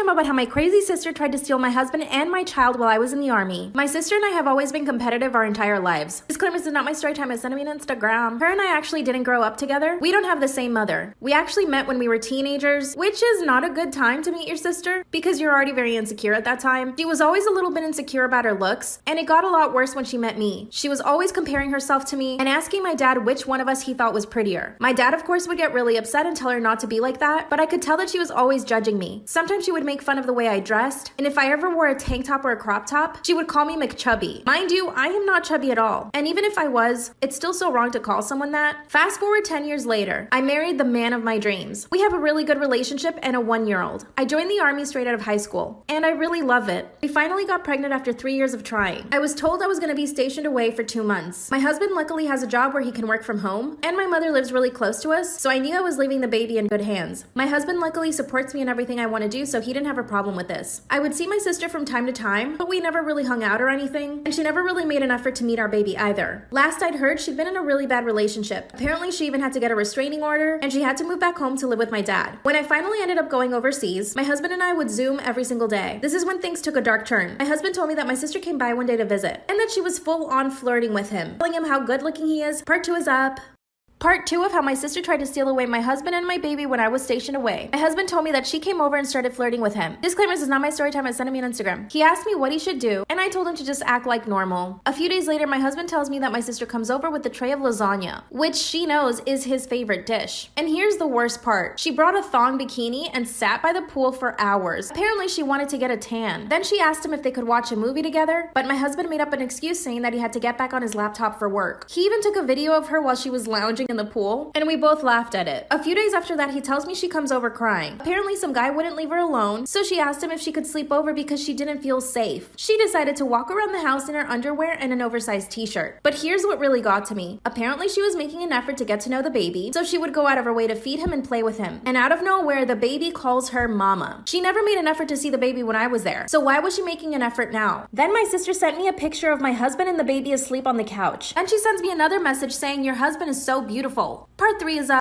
time about how my crazy sister tried to steal my husband and my child while I was in the army. My sister and I have always been competitive our entire lives. Disclaimer, this is not my story time, it's sent me on Instagram. Her and I actually didn't grow up together. We don't have the same mother. We actually met when we were teenagers, which is not a good time to meet your sister because you're already very insecure at that time. She was always a little bit insecure about her looks, and it got a lot worse when she met me. She was always comparing herself to me and asking my dad which one of us he thought was prettier. My dad, of course, would get really upset and tell her not to be like that, but I could tell that she was always judging me. Sometimes she would make fun of the way I dressed, and if I ever wore a tank top or a crop top, she would call me McChubby. Mind you, I am not chubby at all, and even if I was, it's still so wrong to call someone that. Fast forward 10 years later, I married the man of my dreams. We have a really good relationship and a 1-year-old. I joined the army straight out of high school, and I really love it. We finally got pregnant after 3 years of trying. I was told I was going to be stationed away for 2 months. My husband luckily has a job where he can work from home, and my mother lives really close to us, so I knew I was leaving the baby in good hands. My husband luckily supports me in everything I want to do, so he didn't have a problem with this. I would see my sister from time to time, but we never really hung out or anything, and she never really made an effort to meet our baby either. Last I'd heard, she'd been in a really bad relationship. Apparently, she even had to get a restraining order, and she had to move back home to live with my dad. When I finally ended up going overseas, my husband and I would Zoom every single day. This is when things took a dark turn. My husband told me that my sister came by one day to visit, and that she was full on flirting with him, telling him how good looking he is. Part 2 is up. Part 2 of how my sister tried to steal away my husband and my baby when I was stationed away. My husband told me that she came over and started flirting with him. Disclaimer, this is not my story time, it's sent me on Instagram. He asked me what he should do, and I told him to just act like normal. A few days later, my husband tells me that my sister comes over with a tray of lasagna, which she knows is his favorite dish. And here's the worst part. She brought a thong bikini and sat by the pool for hours. Apparently, she wanted to get a tan. Then she asked him if they could watch a movie together, but my husband made up an excuse saying that he had to get back on his laptop for work. He even took a video of her while she was lounging in the pool, and we both laughed at it. A few days after that, he tells me she comes over crying. Apparently, some guy wouldn't leave her alone, so she asked him if she could sleep over because she didn't feel safe. She decided to walk around the house in her underwear and an oversized t-shirt. But here's what really got to me. Apparently, she was making an effort to get to know the baby, so she would go out of her way to feed him and play with him. And out of nowhere, the baby calls her mama. She never made an effort to see the baby when I was there, so why was she making an effort now? Then my sister sent me a picture of my husband and the baby asleep on the couch. And she sends me another message saying, "Your husband is so beautiful." Part 3 is up.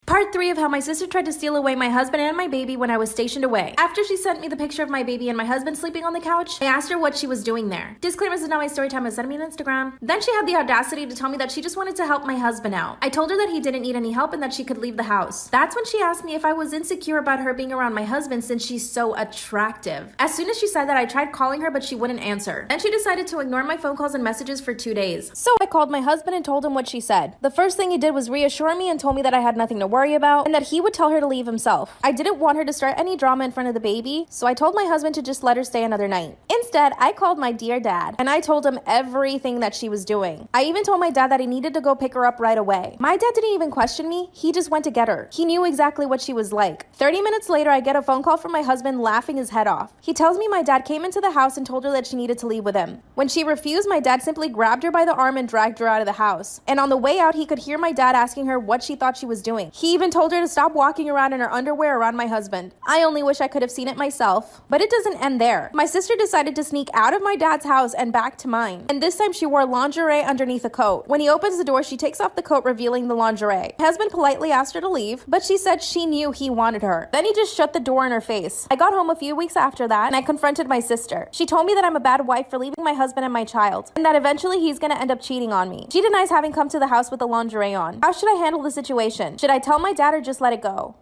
Part 3 of how my sister tried to steal away my husband and my baby when I was stationed away. After she sent me the picture of my baby and my husband sleeping on the couch, I asked her what she was doing there. Disclaimer, this is not my story time, it's sent me on Instagram. Then she had the audacity to tell me that she just wanted to help my husband out. I told her that he didn't need any help and that she could leave the house. That's when she asked me if I was insecure about her being around my husband since she's so attractive. As soon as she said that, I tried calling her, but she wouldn't answer. Then she decided to ignore my phone calls and messages for 2 days. So I called my husband and told him what she said. The first thing he did was reassure me and told me that I had nothing to worry about and that he would tell her to leave himself. I didn't want her to start any drama in front of the baby, so I told my husband to just let her stay another night. Instead, I called my dear dad, and I told him everything that she was doing. I even told my dad that he needed to go pick her up right away. My dad didn't even question me, he just went to get her. He knew exactly what she was like. 30 minutes later, I get a phone call from my husband laughing his head off. He tells me my dad came into the house and told her that she needed to leave with him. When she refused, my dad simply grabbed her by the arm and dragged her out of the house. And on the way out, he could hear my dad asking her what she thought she was doing. He even told her to stop walking around in her underwear around my husband. I only wish I could have seen it myself. But it doesn't end there. My sister decided to sneak out of my dad's house and back to mine. And this time she wore lingerie underneath a coat. When he opens the door, she takes off the coat, revealing the lingerie. My husband politely asked her to leave, but she said she knew he wanted her. Then he just shut the door in her face. I got home a few weeks after that, and I confronted my sister. She told me that I'm a bad wife for leaving my husband and my child, and that eventually he's gonna end up cheating on me. She denies having come to the house with the lingerie on. How should I handle the situation? Should I tell my dad or just let it go?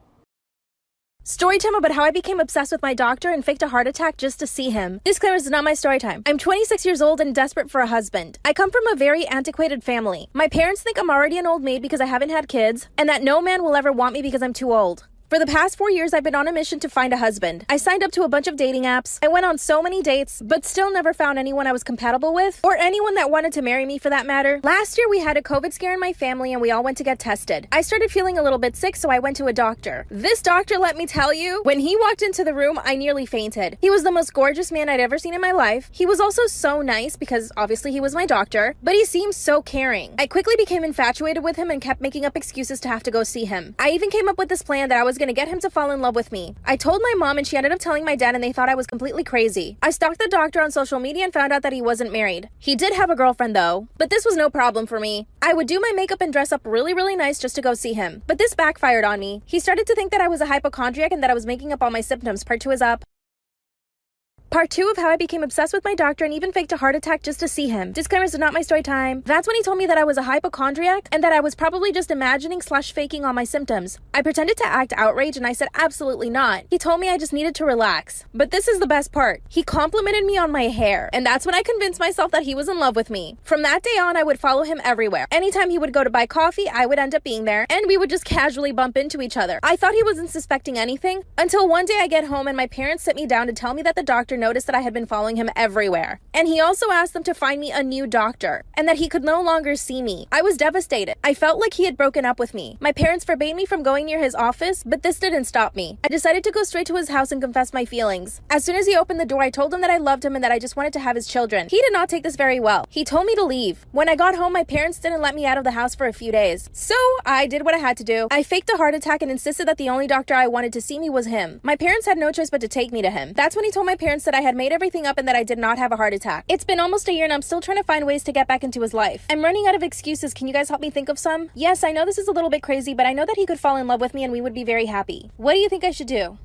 Story time about how I became obsessed with my doctor and faked a heart attack just to see him. Disclaimer, this is not my story time. I'm 26 years old and desperate for a husband. I come from a very antiquated family. My parents think I'm already an old maid because I haven't had kids, and that no man will ever want me because I'm too old. For the past 4 years, I've been on a mission to find a husband. I signed up to a bunch of dating apps. I went on so many dates, but still never found anyone I was compatible with, or anyone that wanted to marry me for that matter. Last year, we had a COVID scare in my family and we all went to get tested. I started feeling a little bit sick, so I went to a doctor. This doctor, let me tell you, when he walked into the room, I nearly fainted. He was the most gorgeous man I'd ever seen in my life. He was also so nice because obviously he was my doctor, but he seemed so caring. I quickly became infatuated with him and kept making up excuses to have to go see him. I even came up with this plan that I was gonna get him to fall in love with me. I told my mom and she ended up telling my dad, and they thought I was completely crazy. I stalked the doctor on social media and found out that he wasn't married. He did have a girlfriend though, but this was no problem for me. I would do my makeup and dress up really nice just to go see him. But this backfired on me. He started to think that I was a hypochondriac and that I was making up all my symptoms. Part 2 is up. Part 2 of how I became obsessed with my doctor and even faked a heart attack just to see him. Disclaimer, this is not my story time. That's when he told me that I was a hypochondriac and that I was probably just imagining/faking all my symptoms. I pretended to act outraged and I said absolutely not. He told me I just needed to relax. But this is the best part. He complimented me on my hair, and that's when I convinced myself that he was in love with me. From that day on, I would follow him everywhere. Anytime he would go to buy coffee, I would end up being there, and we would just casually bump into each other. I thought he wasn't suspecting anything until one day I get home and my parents sit me down to tell me that the doctor noticed that I had been following him everywhere. And he also asked them to find me a new doctor and that he could no longer see me. I was devastated. I felt like he had broken up with me. My parents forbade me from going near his office, but this didn't stop me. I decided to go straight to his house and confess my feelings. As soon as he opened the door, I told him that I loved him and that I just wanted to have his children. He did not take this very well. He told me to leave. When I got home, my parents didn't let me out of the house for a few days. So I did what I had to do. I faked a heart attack and insisted that the only doctor I wanted to see me was him. My parents had no choice but to take me to him. That's when he told my parents that I had made everything up and that I did not have a heart attack. It's been almost a year and I'm still trying to find ways to get back into his life. I'm running out of excuses. Can you guys help me think of some? Yes, I know this is a little bit crazy, but I know that he could fall in love with me and we would be very happy. What do you think I should do?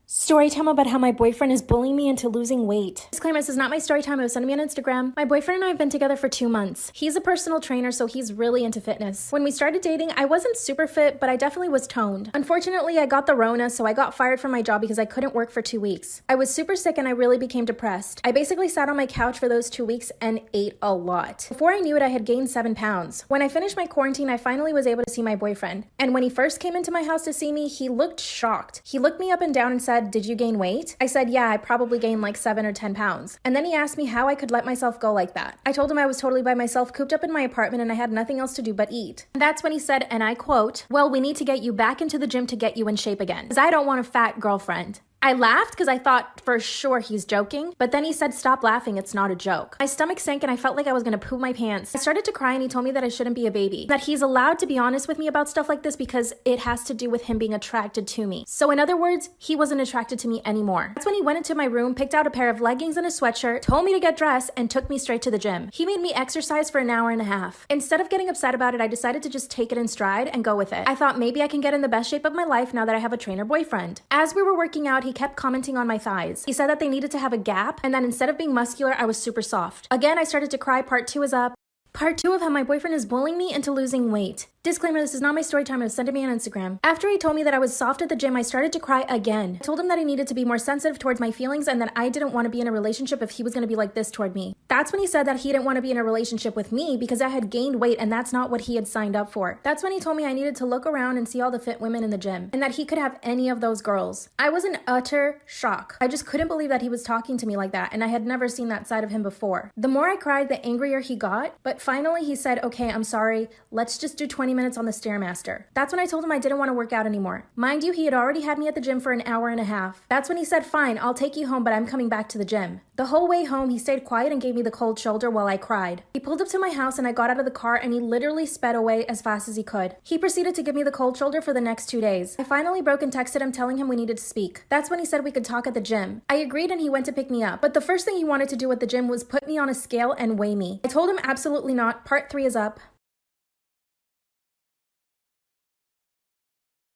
Story time about how my boyfriend is bullying me into losing weight. Disclaimer, this is not my story time. It was sent to me on Instagram. My boyfriend and I have been together for 2 months. He's a personal trainer, so he's really into fitness. When we started dating, I wasn't super fit, but I definitely was toned. Unfortunately, I got the Rona, so I got fired from my job because I couldn't work for 2 weeks. I was super sick and I really became depressed. I basically sat on my couch for those 2 weeks and ate a lot. Before I knew it, I had gained 7 pounds. When I finished my quarantine, I finally was able to see my boyfriend. And when he first came into my house to see me, he looked shocked. He looked me up and down and said, "Did you gain weight?" I said, "Yeah, I probably gained like 7 or 10 pounds. And then he asked me how I could let myself go like that. I told him I was totally by myself, cooped up in my apartment, and I had nothing else to do but eat. And that's when he said, and I quote, "Well, we need to get you back into the gym to get you in shape again, because I don't want a fat girlfriend." I laughed because I thought for sure he's joking, but then he said, "Stop laughing, it's not a joke." My stomach sank and I felt like I was gonna poop my pants. I started to cry and he told me that I shouldn't be a baby, that he's allowed to be honest with me about stuff like this because it has to do with him being attracted to me. So in other words, he wasn't attracted to me anymore. That's when he went into my room, picked out a pair of leggings and a sweatshirt, told me to get dressed, and took me straight to the gym. He made me exercise for an hour and a half. Instead of getting upset about it, I decided to just take it in stride and go with it. I thought maybe I can get in the best shape of my life now that I have a trainer boyfriend. As we were working out, he kept commenting on my thighs. He said that they needed to have a gap and that instead of being muscular, I was super soft. Again, I started to cry. Part 2 is up. Part 2 of how my boyfriend is bullying me into losing weight. Disclaimer, this is not my story time. It was sent to me on Instagram. After he told me that I was soft at the gym, I started to cry again. I told him that I needed to be more sensitive towards my feelings and that I didn't want to be in a relationship if he was going to be like this toward me. That's when he said that he didn't want to be in a relationship with me because I had gained weight and that's not what he had signed up for. That's when he told me I needed to look around and see all the fit women in the gym and that he could have any of those girls. I was in utter shock. I just couldn't believe that he was talking to me like that and I had never seen that side of him before. The more I cried, the angrier he got, but finally he said, "Okay, I'm sorry. Let's just do 20 minutes on the Stairmaster." That's when I told him I didn't want to work out anymore. Mind you, he had already had me at the gym for an hour and a half. That's when he said, "Fine, I'll take you home, but I'm coming back to the gym." The whole way home, he stayed quiet and gave me the cold shoulder while I cried. He pulled up to my house and I got out of the car and he literally sped away as fast as he could. He proceeded to give me the cold shoulder for the next 2 days. I finally broke and texted him telling him we needed to speak. That's when he said we could talk at the gym. I agreed and he went to pick me up. But the first thing he wanted to do at the gym was put me on a scale and weigh me. I told him absolutely not. Part 3 is up.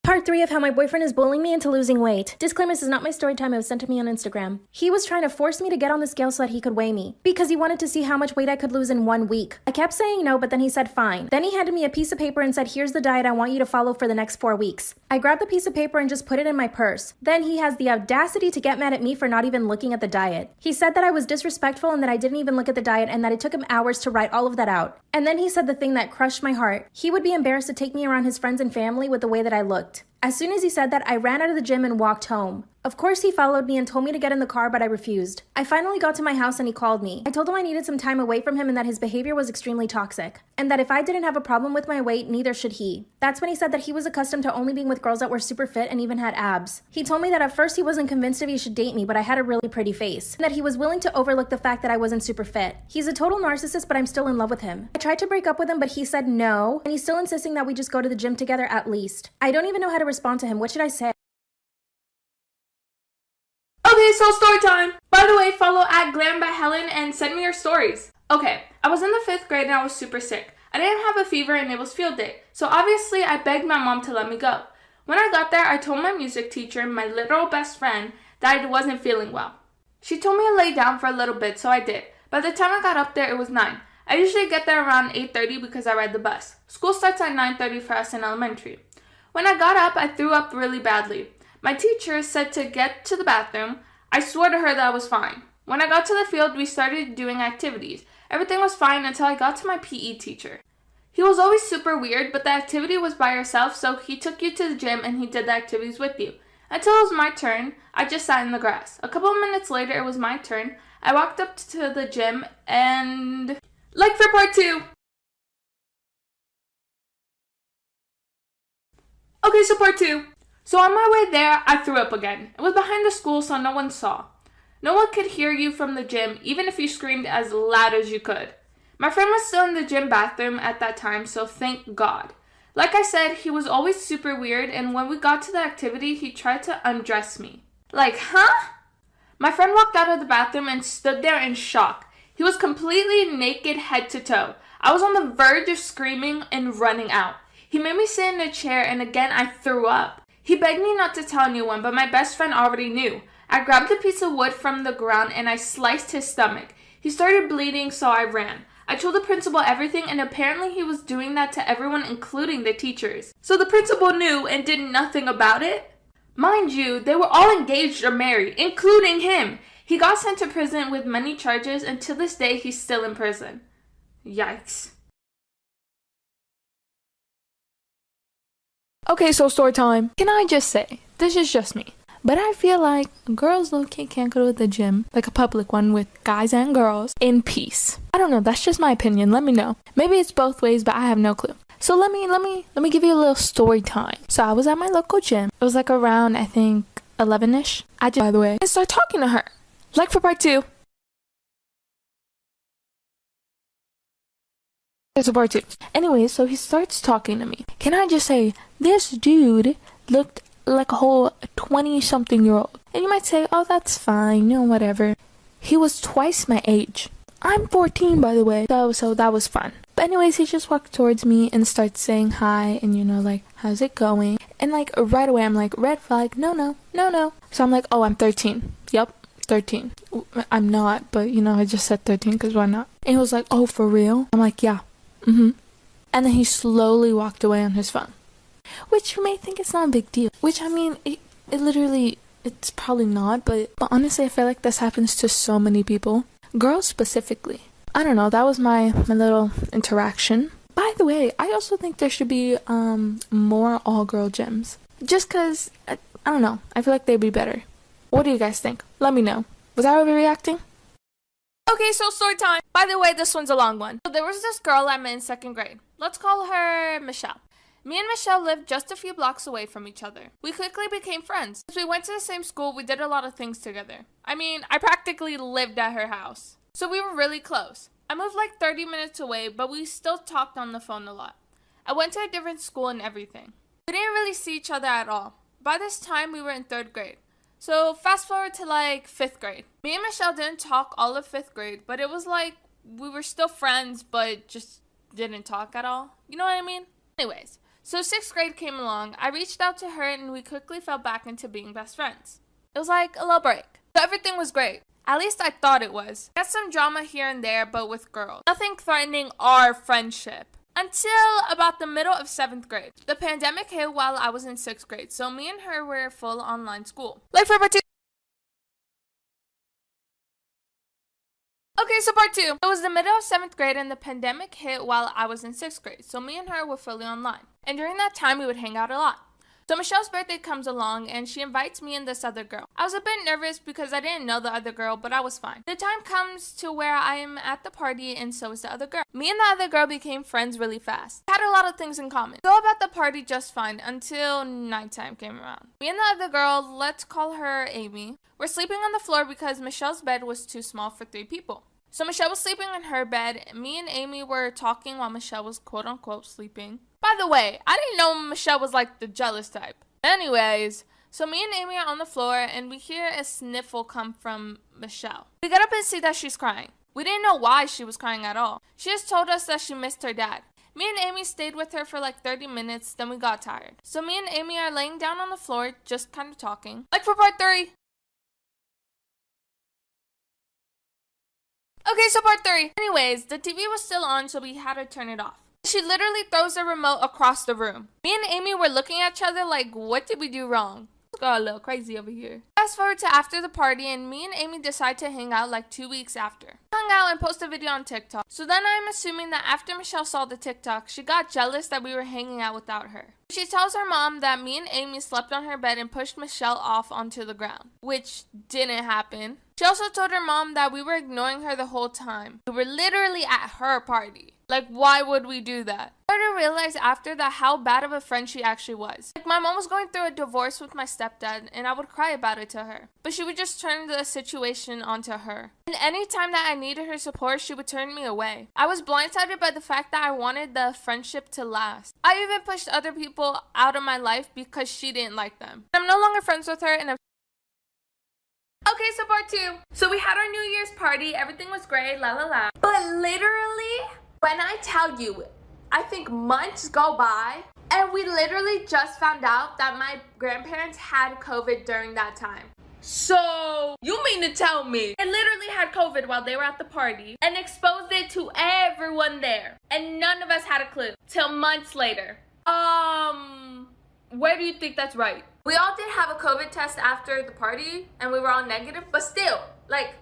Part 3 of how my boyfriend is bullying me into losing weight. Disclaimer, this is not my story time. It was sent to me on Instagram. He was trying to force me to get on the scale so that he could weigh me because he wanted to see how much weight I could lose in 1 week. I kept saying no, but then he said fine. Then he handed me a piece of paper and said, "Here's the diet I want you to follow for the next 4 weeks. I grabbed the piece of paper and just put it in my purse. Then he has the audacity to get mad at me for not even looking at the diet. He said that I was disrespectful and that I didn't even look at the diet and that it took him hours to write all of that out. And then he said the thing that crushed my heart. He would be embarrassed to take me around his friends and family with the way that I looked. As soon as he said that, I ran out of the gym and walked home. Of course, he followed me and told me to get in the car, but I refused. I finally got to my house and he called me. I told him I needed some time away from him and that his behavior was extremely toxic, and that if I didn't have a problem with my weight, neither should he. That's when he said that he was accustomed to only being with girls that were super fit and even had abs. He told me that at first he wasn't convinced if he should date me, but I had a really pretty face, and that he was willing to overlook the fact that I wasn't super fit. He's a total narcissist, but I'm still in love with him. I tried to break up with him, but he said no, and he's still insisting that we just go to the gym together at least. I don't even know how to respond to him. What should I say? Okay, so story time! By the way, follow @GlamByHelen and send me your stories. Okay, I was in the 5th grade and I was super sick. I didn't have a fever and it was field day, so obviously I begged my mom to let me go. When I got there, I told my music teacher, my literal best friend, that I wasn't feeling well. She told me to lay down for a little bit, so I did. By the time I got up there, it was 9. I usually get there around 8:30 because I ride the bus. School starts at 9:30 for us in elementary. When I got up, I threw up really badly. My teacher said to get to the bathroom. I swore to her that I was fine. When I got to the field, we started doing activities. Everything was fine until I got to my PE teacher. He was always super weird, but the activity was by yourself, so he took you to the gym and he did the activities with you. Until it was my turn, I just sat in the grass. A couple of minutes later, it was my turn. I walked up to the gym and... Like for part 2! Okay, so part 2. So on my way there, I threw up again. It was behind the school, so no one saw. No one could hear you from the gym, even if you screamed as loud as you could. My friend was still in the gym bathroom at that time, so thank God. Like I said, he was always super weird, and when we got to the activity, he tried to undress me. Like, huh? My friend walked out of the bathroom and stood there in shock. He was completely naked head to toe. I was on the verge of screaming and running out. He made me sit in a chair, and again I threw up. He begged me not to tell anyone, but my best friend already knew. I grabbed a piece of wood from the ground and I sliced his stomach. He started bleeding, so I ran. I told the principal everything, and apparently he was doing that to everyone, including the teachers. So the principal knew and did nothing about it? Mind you, they were all engaged or married, including him. He got sent to prison with many charges, and to this day he's still in prison. Yikes. Okay, so story time. Can I just say, this is just me, but I feel like girls low-key can't go to the gym, like a public one with guys and girls, in peace. I don't know, that's just my opinion, let me know. Maybe it's both ways, but I have no clue. So let me give you a little story time. So I was at my local gym. It was like around, I think, 11ish. I just, by the way, I started talking to her. Like for part 2. There's a part 2. Anyway, so he starts talking to me. Can I just say, this dude looked like a whole 20-something-year-old. And you might say, oh, that's fine, you know, whatever. He was twice my age. I'm 14, by the way, so that was fun. But anyways, he just walked towards me and starts saying hi and, you know, like, how's it going? And, like, right away, I'm like, red flag, no. So I'm like, oh, I'm 13. Yep, 13. I'm not, but, you know, I just said 13 because why not? And he was like, oh, for real? I'm like, yeah. And then he slowly walked away on his phone. Which you may think it's not a big deal. Which, I mean, it literally, it's probably not, but honestly, I feel like this happens to so many people. Girls specifically. I don't know, that was my little interaction. By the way, I also think there should be more all-girl gyms. Just because, I don't know, I feel like they'd be better. What do you guys think? Let me know. Was I overreacting? Okay, so story time. By the way, this one's a long one. So there was this girl I met in 2nd grade. Let's call her Michelle. Me and Michelle lived just a few blocks away from each other. We quickly became friends. As we went to the same school, we did a lot of things together. I mean, I practically lived at her house. So we were really close. I moved like 30 minutes away, but we still talked on the phone a lot. I went to a different school and everything. We didn't really see each other at all. By this time, we were in 3rd grade. So fast forward to like 5th grade. Me and Michelle didn't talk all of 5th grade, but it was like we were still friends, but just didn't talk at all. You know what I mean? Anyways, so 6th grade came along. I reached out to her and we quickly fell back into being best friends. It was like a little break. So everything was great. At least I thought it was. We had some drama here and there, but with girls. Nothing threatening our friendship. Until about the middle of 7th grade. The pandemic hit while I was in 6th grade, so me and her were full online school. Like for part 2. Okay, so part 2. It was the middle of 7th grade and the pandemic hit while I was in 6th grade, so me and her were fully online. And during that time, we would hang out a lot. So Michelle's birthday comes along and she invites me and this other girl. I was a bit nervous because I didn't know the other girl, but I was fine. The time comes to where I am at the party and so is the other girl. Me and the other girl became friends really fast. We had a lot of things in common. Go about the party just fine until nighttime came around. Me and the other girl, let's call her Amy, were sleeping on the floor because Michelle's bed was too small for 3 people. So Michelle was sleeping in her bed. Me and Amy were talking while Michelle was quote-unquote sleeping. By the way, I didn't know Michelle was like the jealous type. Anyways, so me and Amy are on the floor and we hear a sniffle come from Michelle. We get up and see that she's crying. We didn't know why she was crying at all. She just told us that she missed her dad. Me and Amy stayed with her for like 30 minutes, then we got tired. So me and Amy are laying down on the floor, just kind of talking. Like for part 3. Okay, so part 3. Anyways, the TV was still on, so we had to turn it off. She literally throws the remote across the room. Me and Amy were looking at each other like, what did we do wrong? Got a little crazy over here. Fast forward to after the party, and me and Amy decide to hang out like 2 weeks after. Hung out and post a video on TikTok. So then I'm assuming that after Michelle saw the TikTok, she got jealous that we were hanging out without her. She tells her mom that me and Amy slept on her bed and pushed Michelle off onto the ground, which didn't happen. She also told her mom that we were ignoring her the whole time. We were literally at her party. Like, why would we do that? I started to realize after that how bad of a friend she actually was. Like, my mom was going through a divorce with my stepdad, and I would cry about it to her. But she would just turn the situation onto her. And any time that I needed her support, she would turn me away. I was blindsided by the fact that I wanted the friendship to last. I even pushed other people out of my life because she didn't like them. I'm no longer friends with her, and okay, so part 2. So we had our New Year's party. Everything was great, la la la. But literally, when I tell you, I think months go by, and we literally just found out that my grandparents had COVID during that time. So, you mean to tell me they literally had COVID while they were at the party and exposed it to everyone there, and none of us had a clue till months later? Where do you think that's right? We all did have a COVID test after the party, and we were all negative, but still, like,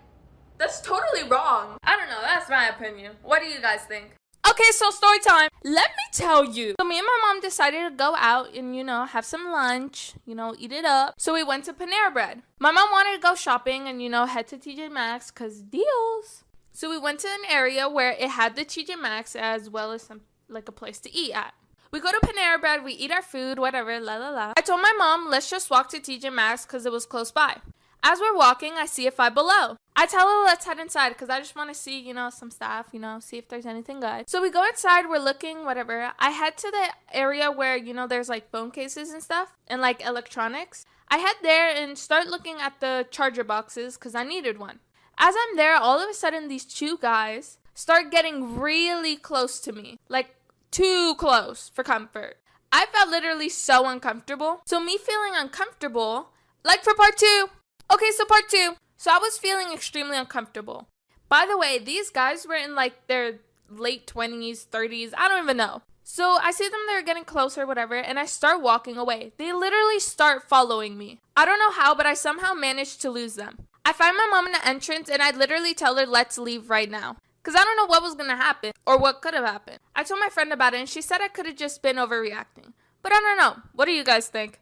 that's totally wrong. I don't know, that's my opinion. What do you guys think? Okay, so story time. Let me tell you. So me and my mom decided to go out and, have some lunch, eat it up. So we went to Panera Bread. My mom wanted to go shopping and, head to TJ Maxx because deals. So we went to an area where it had the TJ Maxx as well as a place to eat at. We go to Panera Bread, we eat our food, whatever, la la la. I told my mom, let's just walk to TJ Maxx because it was close by. As we're walking, I see a Five Below. I tell her, let's head inside because I just want to see, some stuff, see if there's anything good. So we go inside, we're looking, whatever. I head to the area where, there's like phone cases and stuff and like electronics. I head there and start looking at the charger boxes because I needed one. As I'm there, all of a sudden, these 2 guys start getting really close to me. Like, too close for comfort. I felt literally so uncomfortable. So me feeling uncomfortable, like for part 2. Okay, so part 2. So I was feeling extremely uncomfortable. By the way, these guys were in like their late 20s, 30s. I don't even know. So I see them, they're getting closer, whatever, and I start walking away. They literally start following me. I don't know how, but I somehow managed to lose them. I find my mom in the entrance and I literally tell her, let's leave right now. Because I don't know what was going to happen or what could have happened. I told my friend about it and she said I could have just been overreacting. But I don't know. What do you guys think?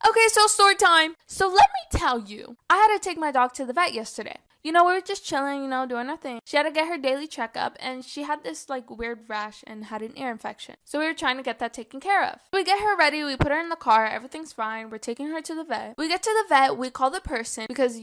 Okay, so story time. So let me tell you, I had to take my dog to the vet yesterday. We were just chilling, doing our thing. She had to get her daily checkup and she had this like weird rash and had an ear infection. So we were trying to get that taken care of. We get her ready, we put her in the car, everything's fine. We're taking her to the vet. We get to the vet, we call the person because,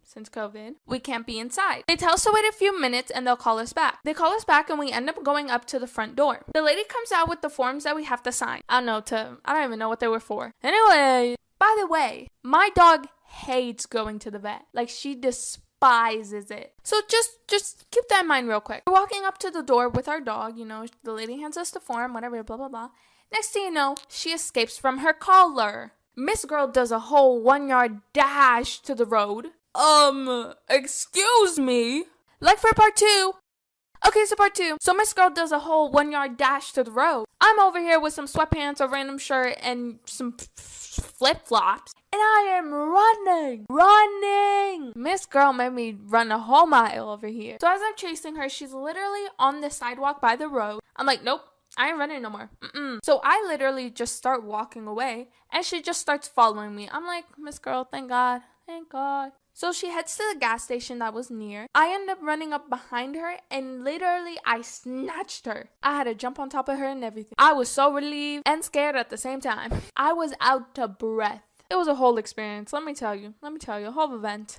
since COVID, we can't be inside. They tell us to wait a few minutes and they'll call us back. They call us back and we end up going up to the front door. The lady comes out with the forms that we have to sign. I don't even know what they were for. Anyway, by the way, my dog hates going to the vet. Like, she despises it. So just keep that in mind real quick. We're walking up to the door with our dog, the lady hands us the form, whatever, blah, blah, blah. Next thing you know, she escapes from her collar. Miss Girl does a whole 1-yard dash to the road. Excuse me? Like for part 2. Okay, so part 2. So Miss Girl does a whole 1-yard dash to the road. I'm over here with some sweatpants, a random shirt, and some flip-flops. And I am running. Miss Girl made me run a whole mile over here. So as I'm chasing her, she's literally on the sidewalk by the road. I'm like, nope, I ain't running no more. So I literally just start walking away, and she just starts following me. I'm like, Miss Girl, thank God. So she heads to the gas station that was near. I end up running up behind her and literally I snatched her. I had to jump on top of her and everything. I was so relieved and scared at the same time. I was out of breath. It was a whole experience. Let me tell you, a whole event.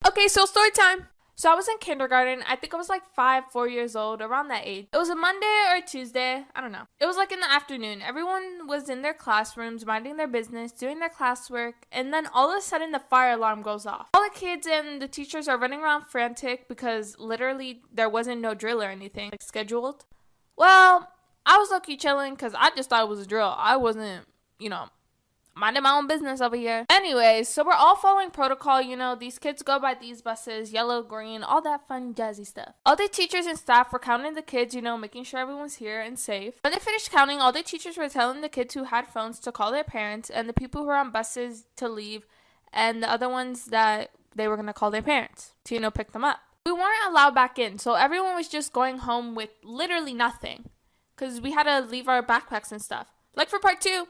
Okay, so story time. So I was in kindergarten. I think I was like 4 years old, around that age. It was a Monday or a Tuesday. I don't know. It was like in the afternoon. Everyone was in their classrooms, minding their business, doing their classwork. And then all of a sudden, the fire alarm goes off. All the kids and the teachers are running around frantic because literally there wasn't no drill or anything like scheduled. Well, I was low-key chilling because I just thought it was a drill. I wasn't, minding my own business over here. Anyways, so we're all following protocol. You know, these kids go by these buses, yellow, green, all that fun, jazzy stuff. All the teachers and staff were counting the kids, you know, making sure everyone's here and safe. When they finished counting, all the teachers were telling the kids who had phones to call their parents, and the people who were on buses to leave, and the other ones that they were going to call their parents to, you know, pick them up. We weren't allowed back in, so everyone was just going home with literally nothing, because we had to leave our backpacks and stuff. Like for part 2.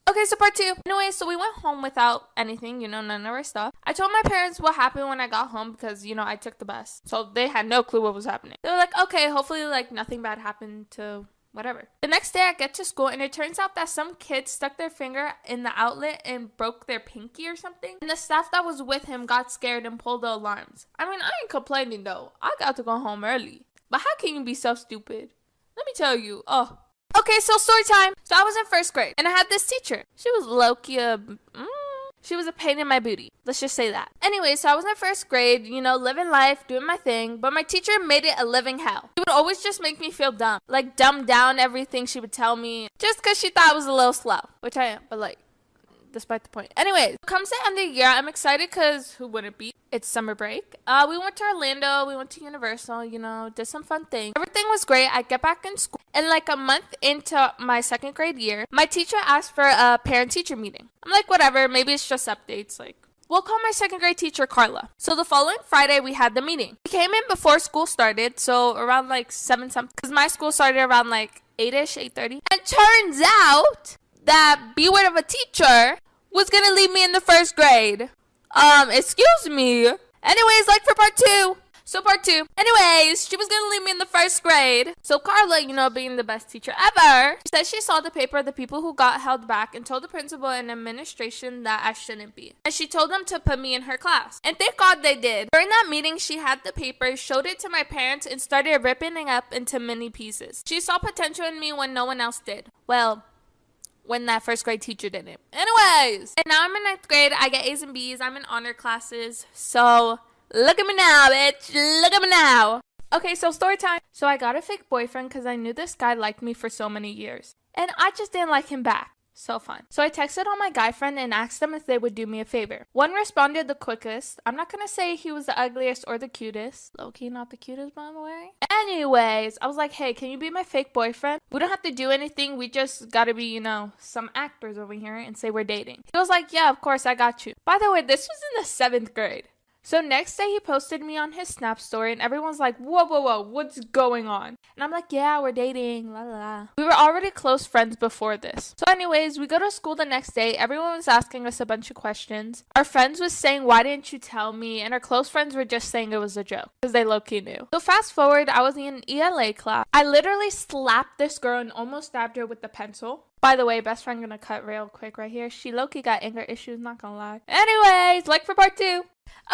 Okay, so part 2. Anyway, so we went home without anything, you know, none of our stuff. I told my parents what happened when I got home because, you know, I took the bus. So they had no clue what was happening. They were like, okay, hopefully, like, nothing bad happened to whatever. The next day I get to school and it turns out that some kid stuck their finger in the outlet and broke their pinky or something. And the staff that was with him got scared and pulled the alarms. I mean, I ain't complaining though. I got to go home early. But how can you be so stupid? Let me tell you. Okay, so story time. So I was in 1st grade and I had this teacher. She was low-key she was a pain in my booty. Let's just say that. Anyway, so I was in 1st grade, you know, living life, doing my thing. But my teacher made it a living hell. She would always just make me feel dumb. Like, dumb down everything she would tell me. Just because she thought I was a little slow. Which I am, but like, despite the point. Anyways, comes the end of the year. I'm excited because who wouldn't be? It's summer break. We went to Orlando. We went to Universal, you know, did some fun things. Everything was great. I get back in school. And like a month into my 2nd grade year, my teacher asked for a parent-teacher meeting. I'm like, whatever. Maybe it's just updates. Like, we'll call my 2nd grade teacher Carla. So the following Friday, we had the meeting. We came in before school started. So around like 7 something. Because my school started around like 8-ish, 8:30. And turns out that B-word of a teacher was going to leave me in the 1st grade. Excuse me. Anyways, like for part 2. So part 2. Anyways, she was going to leave me in the 1st grade. So Carla, you know, being the best teacher ever, said she saw the paper of the people who got held back and told the principal and administration that I shouldn't be. And she told them to put me in her class. And thank God they did. During that meeting, she had the paper, showed it to my parents, and started ripping it up into mini pieces. She saw potential in me when no one else did. Well, when that 1st grade teacher didn't. Anyways, and now I'm in 9th grade. I get A's and B's. I'm in honor classes. So look at me now, bitch. Look at me now. Okay, so story time. So I got a fake boyfriend because I knew this guy liked me for so many years. And I just didn't like him back. So fun. So I texted all my guy friend and asked them if they would do me a favor. One responded the quickest. I'm not gonna say he was the ugliest or the cutest. Low-key not the cutest, by the way. Anyways, I was like, hey, can you be my fake boyfriend? We don't have to do anything. We just gotta be, you know, some actors over here and say we're dating. He was like, yeah, of course, I got you. By the way, this was in the 7th grade. So next day he posted me on his Snap story and everyone's like, whoa, what's going on? And I'm like, yeah, we're dating, la la la. We were already close friends before this. So anyways, we go to school the next day. Everyone was asking us a bunch of questions. Our friends was saying, why didn't you tell me? And our close friends were just saying it was a joke because they low-key knew. So fast forward, I was in ELA class. I literally slapped this girl and almost stabbed her with the pencil. By the way, best friend gonna cut real quick right here. She low-key got anger issues, not gonna lie. Anyways, like for part 2.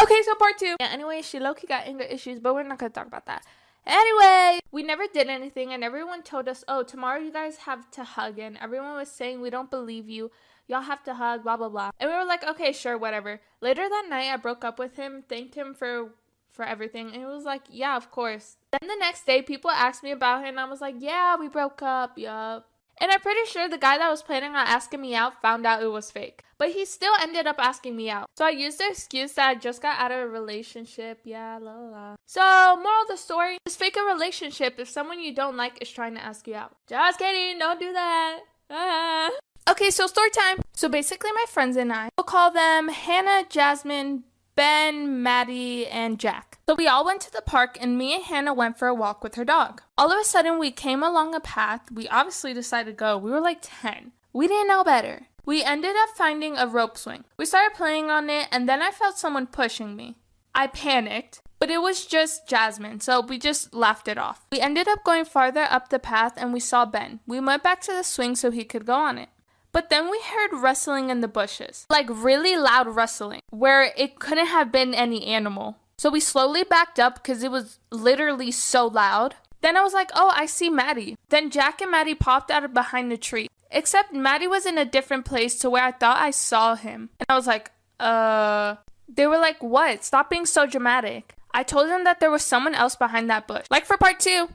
Okay, so part 2. Yeah, anyway, she low-key got anger issues, but we're not gonna talk about that. Anyway, we never did anything, and everyone told us, oh, tomorrow you guys have to hug, and everyone was saying, we don't believe you. Y'all have to hug, blah, blah, blah. And we were like, okay, sure, whatever. Later that night, I broke up with him, thanked him for everything, and it was like, yeah, of course. Then the next day, people asked me about him, and I was like, yeah, we broke up, yup. And I'm pretty sure the guy that was planning on asking me out found out it was fake. But he still ended up asking me out. So I used the excuse that I just got out of a relationship. Yeah, la la la. So, moral of the story, just fake a relationship if someone you don't like is trying to ask you out. Just kidding, don't do that. Okay, so story time. So basically my friends and I, we'll call them Hannah, Jasmine, Ben, Maddie, and Jack. So we all went to the park and me and Hannah went for a walk with her dog. All of a sudden we came along a path. We obviously decided to go. We were like 10. We didn't know better. We ended up finding a rope swing. We started playing on it and then I felt someone pushing me. I panicked, but it was just Jasmine, so we just laughed it off. We ended up going farther up the path and we saw Ben. We went back to the swing so he could go on it. But then we heard rustling in the bushes, like really loud rustling, where it couldn't have been any animal. So we slowly backed up because it was literally so loud. Then I was like, oh, I see Maddie. Then Jack and Maddie popped out of behind the tree. Except Maddie was in a different place to where I thought I saw him. And I was like, They were like, what? Stop being so dramatic. I told them that there was someone else behind that bush. Like for part 2.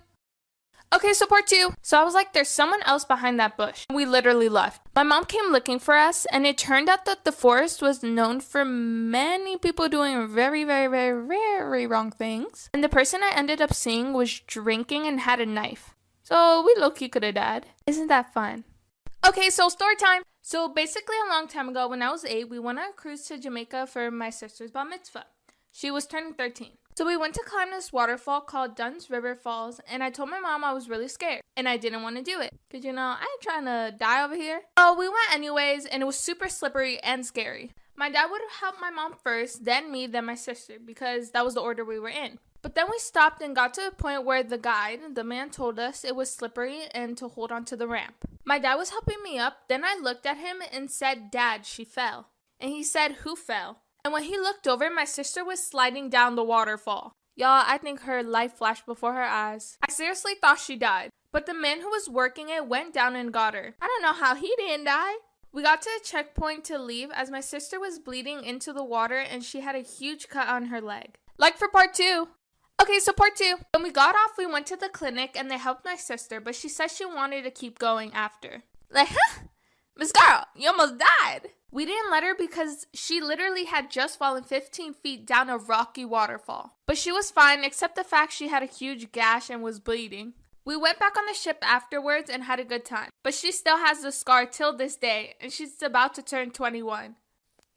Okay, so part 2. So I was like, there's someone else behind that bush. We literally left. My mom came looking for us, and it turned out that the forest was known for many people doing very, very, very, very wrong things. And the person I ended up seeing was drinking and had a knife. So we low-key could have died. Isn't that fun? Okay, so story time. So basically a long time ago, when I was 8, we went on a cruise to Jamaica for my sister's bar mitzvah. She was turning 13. So we went to climb this waterfall called Dunn's River Falls, and I told my mom I was really scared, and I didn't want to do it. Because, I ain't trying to die over here. So we went anyways, and it was super slippery and scary. My dad would have helped my mom first, then me, then my sister, because that was the order we were in. But then we stopped and got to a point where the guide, the man, told us it was slippery and to hold on to the ramp. My dad was helping me up, then I looked at him and said, "Dad, she fell." And he said, "Who fell?" And when he looked over, my sister was sliding down the waterfall. Y'all, I think her life flashed before her eyes. I seriously thought she died. But the man who was working it went down and got her. I don't know how he didn't die. We got to a checkpoint to leave as my sister was bleeding into the water and she had a huge cut on her leg. Like for part 2. Okay, so part 2. When we got off, we went to the clinic and they helped my sister, but she said she wanted to keep going after. Like, Miss Girl, you almost died. We didn't let her because she literally had just fallen 15 feet down a rocky waterfall. But she was fine, except the fact she had a huge gash and was bleeding. We went back on the ship afterwards and had a good time. But she still has the scar till this day, and she's about to turn 21.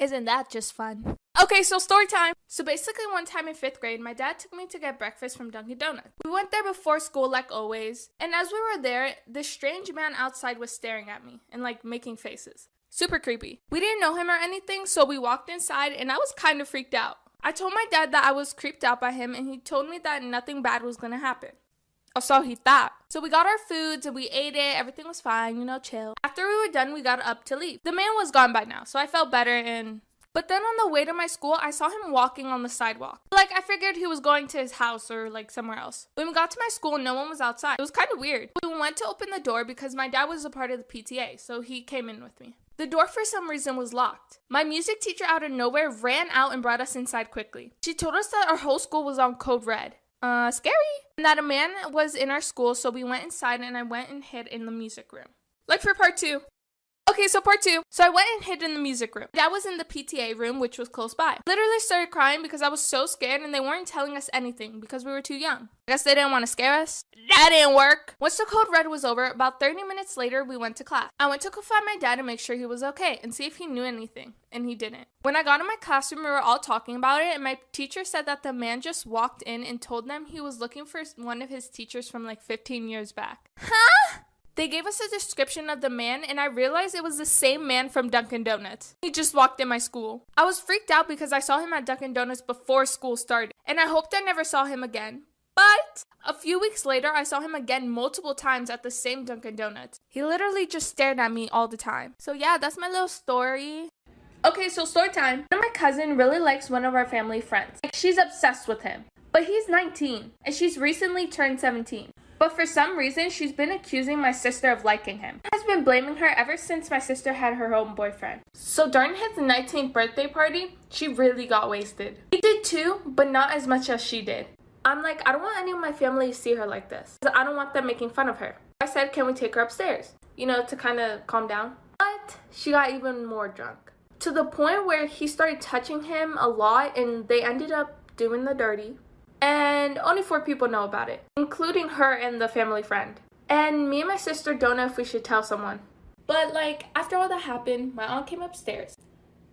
Isn't that just fun? Okay, so story time. So basically one time in 5th grade, my dad took me to get breakfast from Dunkin' Donuts. We went there before school like always, and as we were there, this strange man outside was staring at me and making faces. Super creepy. We didn't know him or anything, so we walked inside and I was kind of freaked out. I told my dad that I was creeped out by him and he told me that nothing bad was gonna happen. Or so he thought. So we got our foods and we ate it. Everything was fine, chill. After we were done, we got up to leave. The man was gone by now, so I felt better But then on the way to my school, I saw him walking on the sidewalk. I figured he was going to his house or somewhere else. When we got to my school, no one was outside. It was kind of weird. We went to open the door because my dad was a part of the PTA, so he came in with me. The door for some reason was locked. My music teacher out of nowhere ran out and brought us inside quickly. She told us that our whole school was on code red. Scary. And that a man was in our school, so we went inside and I went and hid in the music room. Like for part 2. Okay, so part 2. So I went and hid in the music room. Dad was in the PTA room, which was close by. Literally started crying because I was so scared and they weren't telling us anything because we were too young. I guess they didn't want to scare us. That didn't work. Once the code red was over, about 30 minutes later, we went to class. I went to go find my dad and make sure he was okay and see if he knew anything. And he didn't. When I got in my classroom, we were all talking about it and my teacher said that the man just walked in and told them he was looking for one of his teachers from 15 years back. Huh? They gave us a description of the man, and I realized it was the same man from Dunkin' Donuts. He just walked in my school. I was freaked out because I saw him at Dunkin' Donuts before school started, and I hoped I never saw him again. But a few weeks later, I saw him again multiple times at the same Dunkin' Donuts. He literally just stared at me all the time. So yeah, that's my little story. Okay, so story time. One of my cousin really likes one of our family friends. She's obsessed with him. But he's 19, and she's recently turned 17. But for some reason, she's been accusing my sister of liking him. Has been blaming her ever since my sister had her own boyfriend. So during his 19th birthday party, she really got wasted. He did too, but not as much as she did. I'm like, I don't want any of my family to see her like this. I don't want them making fun of her. I said, can we take her upstairs? To kind of calm down. But she got even more drunk. To the point where he started touching him a lot and they ended up doing the dirty. And only 4 people know about it, including her and the family friend. And me and my sister don't know if we should tell someone. But after all that happened, my aunt came upstairs.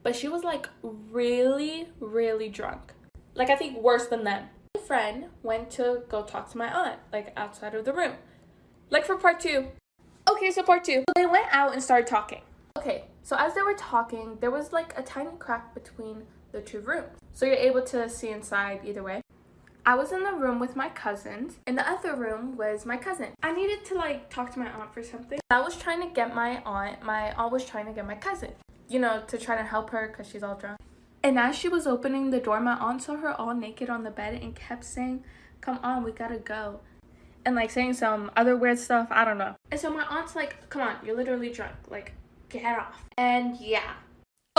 But she was really, really drunk. I think worse than them. My friend went to go talk to my aunt, outside of the room. For part 2. Okay, so part 2. So they went out and started talking. Okay, so as they were talking, there was a tiny crack between the 2 rooms. So you're able to see inside either way. I was in the room with my cousins. In the other room was my cousin. I needed to talk to my aunt for something. I was trying to get my aunt was trying to get my cousin. To try to help her because she's all drunk. And as she was opening the door, my aunt saw her all naked on the bed and kept saying, "Come on, we gotta go." And saying some other weird stuff, I don't know. And so my aunt's like, "Come on, you're literally drunk. Get off." And yeah.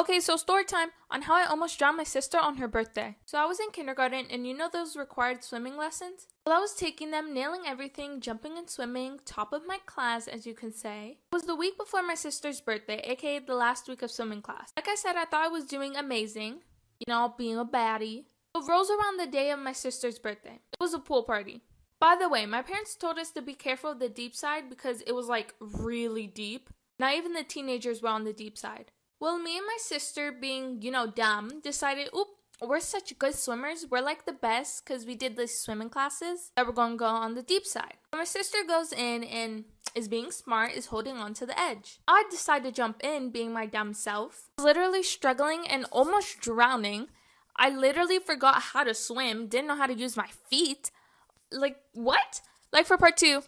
Okay, so story time on how I almost drowned my sister on her birthday. So I was in kindergarten and those required swimming lessons? While I was taking them, nailing everything, jumping and swimming, top of my class, as you can say. It was the week before my sister's birthday, aka the last week of swimming class. Like I said, I thought I was doing amazing, being a baddie. It rolls around the day of my sister's birthday. It was a pool party. By the way, my parents told us to be careful of the deep side because it was like really deep. Not even the teenagers were on the deep side. Well, me and my sister, being, dumb, decided, we're such good swimmers. We're like the best because we did these swimming classes that we're going to go on the deep side. My sister goes in and is being smart, is holding on to the edge. I decide to jump in, being my dumb self. I was literally struggling and almost drowning. I literally forgot how to swim, didn't know how to use my feet. Like, what? Like for part two.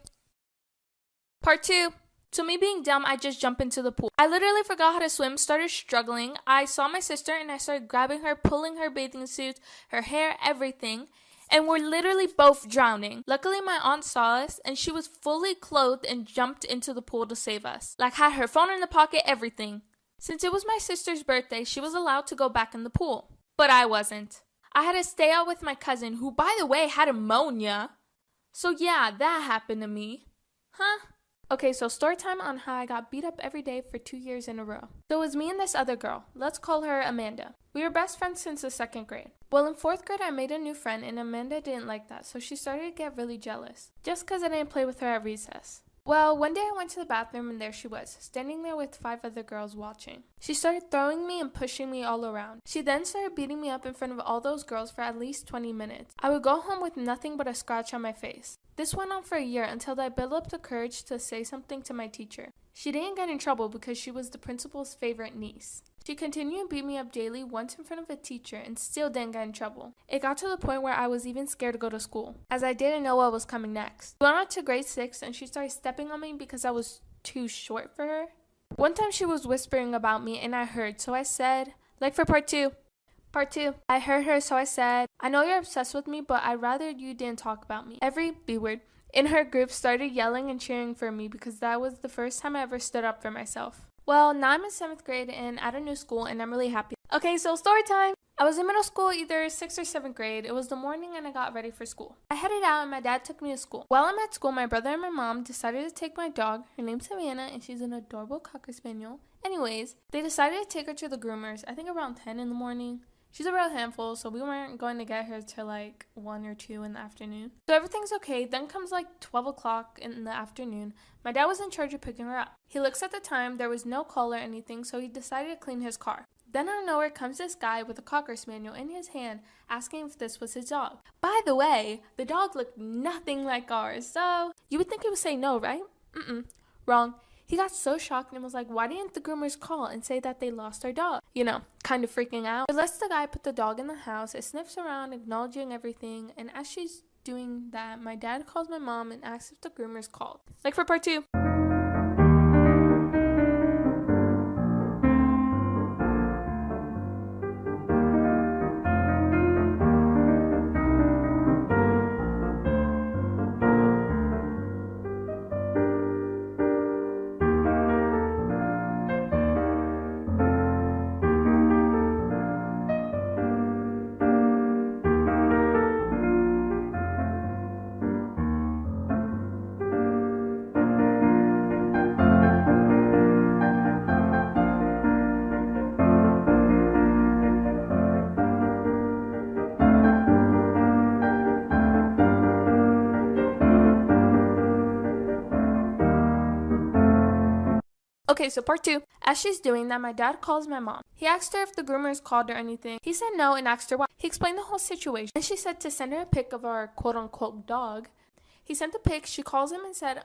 So me being dumb, I just jump into the pool. I literally forgot how to swim, started struggling. I saw my sister and I started grabbing her, pulling her bathing suit, her hair, everything. And we're literally both drowning. Luckily, my aunt saw us and she was fully clothed and jumped into the pool to save us. Like had her phone in the pocket, everything. Since it was my sister's birthday, she was allowed to go back in the pool. But I wasn't. I had to stay out with my cousin, who by the way had pneumonia. So yeah, that happened to me. Huh? Okay, so story time on how I got beat up every day for 2 years in a row. So it was me and this other girl. Let's call her Amanda. We were best friends since the 2nd grade. Well, in 4th grade, I made a new friend, and Amanda didn't like that, so she started to get really jealous. Just because I didn't play with her at recess. Well, one day I went to the bathroom, and there she was, standing there with 5 other girls watching. She started throwing me and pushing me all around. She then started beating me up in front of all those girls for at least 20 minutes. I would go home with nothing but a scratch on my face. This went on for a year until I built up the courage to say something to my teacher. She didn't get in trouble because she was the principal's favorite niece. She continued to beat me up daily, once in front of a teacher, and still didn't get in trouble. It got to the point where I was even scared to go to school, as I didn't know what was coming next. We went on to grade 6, and she started stepping on me because I was too short for her. One time she was whispering about me, and I heard, so I said, like for part two. I heard her, so I said, I know you're obsessed with me, but I'd rather you didn't talk about me. Every B-word in her group started yelling and cheering for me because that was the first time I ever stood up for myself. Well, now I'm in 7th grade and at a new school, and I'm really happy. Okay, so story time. I was in middle school, either 6th or 7th grade. It was the morning and I got ready for school. I headed out and my dad took me to school. While I'm at school, my brother and my mom decided to take my dog. Her name's Savannah and she's an adorable Cocker Spaniel. Anyways, they decided to take her to the groomers, I think around 10 in the morning. She's a real handful, so we weren't going to get her till like 1 or 2 in the afternoon. So everything's okay. Then comes like 12 o'clock in the afternoon. My dad was in charge of picking her up. He looks at the time. There was no call or anything, so he decided to clean his car. Then out of nowhere comes this guy with a Cocker Spaniel in his hand, asking if this was his dog. By the way, the dog looked nothing like ours, so you would think he would say no, right? Wrong. He got so shocked and was like, why didn't the groomers call and say that they lost our dog? Kind of freaking out. It lets the guy put the dog in the house. It sniffs around, acknowledging everything. And as she's doing that, my dad calls my mom and asks if the groomers called. Like for part 2. Okay, so part 2. As she's doing that, my dad calls my mom. He asked her if the groomers called or anything. He said no and asked her why. He explained the whole situation. And she said to send her a pic of our quote-unquote dog. He sent the pic. She calls him and said,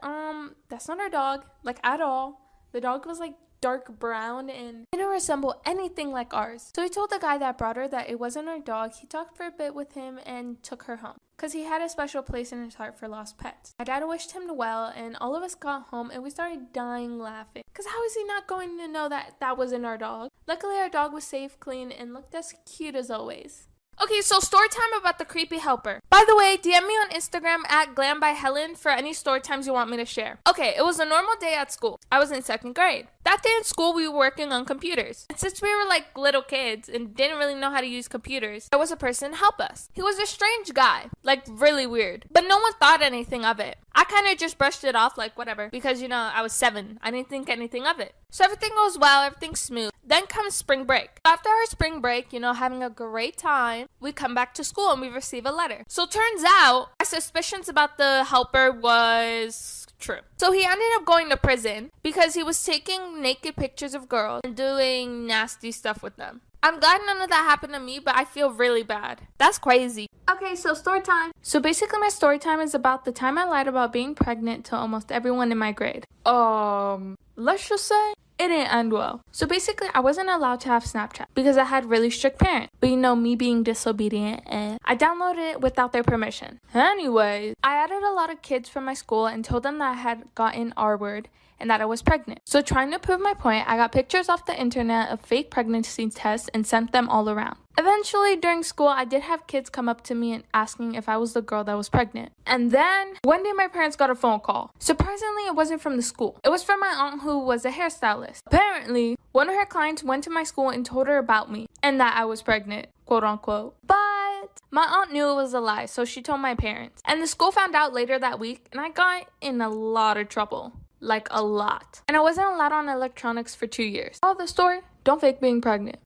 that's not our dog, like at all. The dog was like dark brown and didn't resemble anything like ours. So he told the guy that brought her that it wasn't our dog. He talked for a bit with him and took her home because he had a special place in his heart for lost pets. My dad wished him well, and all of us got home and we started dying laughing because how is he not going to know that that wasn't our dog? Luckily our dog was safe, clean, and looked as cute as always. Okay, so story time about the creepy helper. By the way, DM me on Instagram at glambyhelen for any story times you want me to share. Okay, it was a normal day at school. I was in 2nd grade. That day in school, we were working on computers. And since we were like little kids and didn't really know how to use computers, there was a person to help us. He was a strange guy, like really weird, but no one thought anything of it. I kind of just brushed it off like whatever because, I was 7. I didn't think anything of it. So everything goes well, everything's smooth. Then comes spring break. After our spring break, having a great time, we come back to school and we receive a letter. So turns out, my suspicions about the helper was true. So he ended up going to prison because he was taking naked pictures of girls and doing nasty stuff with them. I'm glad none of that happened to me, but I feel really bad. That's crazy. Okay, so story time. So basically my story time is about the time I lied about being pregnant to almost everyone in my grade. Let's just say it didn't end well. So basically I wasn't allowed to have Snapchat because I had really strict parents. But me being disobedient, and I downloaded it without their permission. Anyways, I added a lot of kids from my school and told them that I had gotten R-word and that I was pregnant. So trying to prove my point, I got pictures off the internet of fake pregnancy tests and sent them all around. Eventually, during school, I did have kids come up to me and asking if I was the girl that was pregnant. And then, one day my parents got a phone call. Surprisingly, it wasn't from the school. It was from my aunt who was a hairstylist. Apparently, one of her clients went to my school and told her about me and that I was pregnant, quote unquote. But my aunt knew it was a lie, so she told my parents. And the school found out later that week, and I got in a lot of trouble. Like a lot. And I wasn't allowed on electronics for 2 years. All the story, don't fake being pregnant.